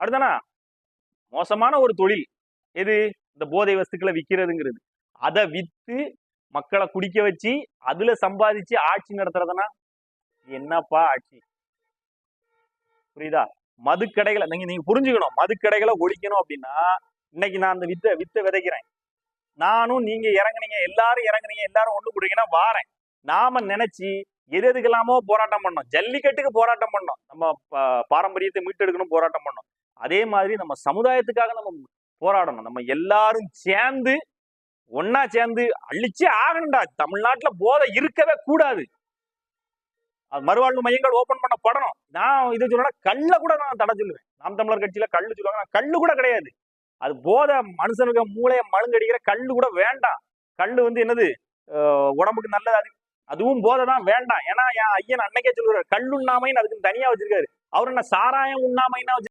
அடுத்தானா மோசமான ஒரு தொழில் எது? இந்த போதை வஸ்துக்களை விற்கிறதுங்கிறது. அதை வித்து மக்களை குடிக்க வச்சு அதுல சம்பாதிச்சு ஆட்சி நடத்துறதுனா என்னப்பா ஆட்சி? புரியுதா? மதுக்கடைகளை நீங்க புரிஞ்சுக்கணும். மதுக்கடைகளை ஒழிக்கணும் அப்படின்னா இன்னைக்கு நான் அந்த வித்தை விதைக்கிறேன். நானும் நீங்க இறங்குனீங்க, எல்லாரும் இறங்குனீங்க, எல்லாரும் ஒண்ணு கூடுறீங்கன்னா வாரேன். நாம நினைச்சு எதுக்கெல்லாமோ போராட்டம் பண்ணோம். ஜல்லிக்கட்டுக்கு போராட்டம் பண்ணோம். நம்ம பாரம்பரியத்தை மீட்டெடுக்கணும் போராட்டம் பண்ணோம். அதே மாதிரி நம்ம சமுதாயத்துக்காக நம்ம போராடணும். நம்ம எல்லாரும் சேர்ந்து ஒன்னா சேர்ந்து அழிச்சே ஆகணும்டா. தமிழ்நாட்டுல போதை இருக்கவே கூடாது. மறுவாழ்வு மையங்கள் ஓபன் பண்ணப்படணும். நான் இது சொல்ல கல்ல கூட நான் தடை சொல்லுவேன். நாம் தமிழர் கட்சியில கல்லு சொல்லுவாங்க, கல்லு கூட கிடையாது. அது போதை மனுஷனுக்கு மூளையை மழுங்கடிக்கிற கல்லு கூட வேண்டாம். கல்லு என்னது உடம்புக்கு நல்லது. அதுவும் போதை தான் வேண்டாம். ஏன்னா என் ஐயன் அன்னைக்கே சொல்லுவாரு, கல்லுண்ணாமைன்னு அதுக்கு தனியா வச்சிருக்காரு. அவர் என்ன சாராயம் உண்ணாமைன்னா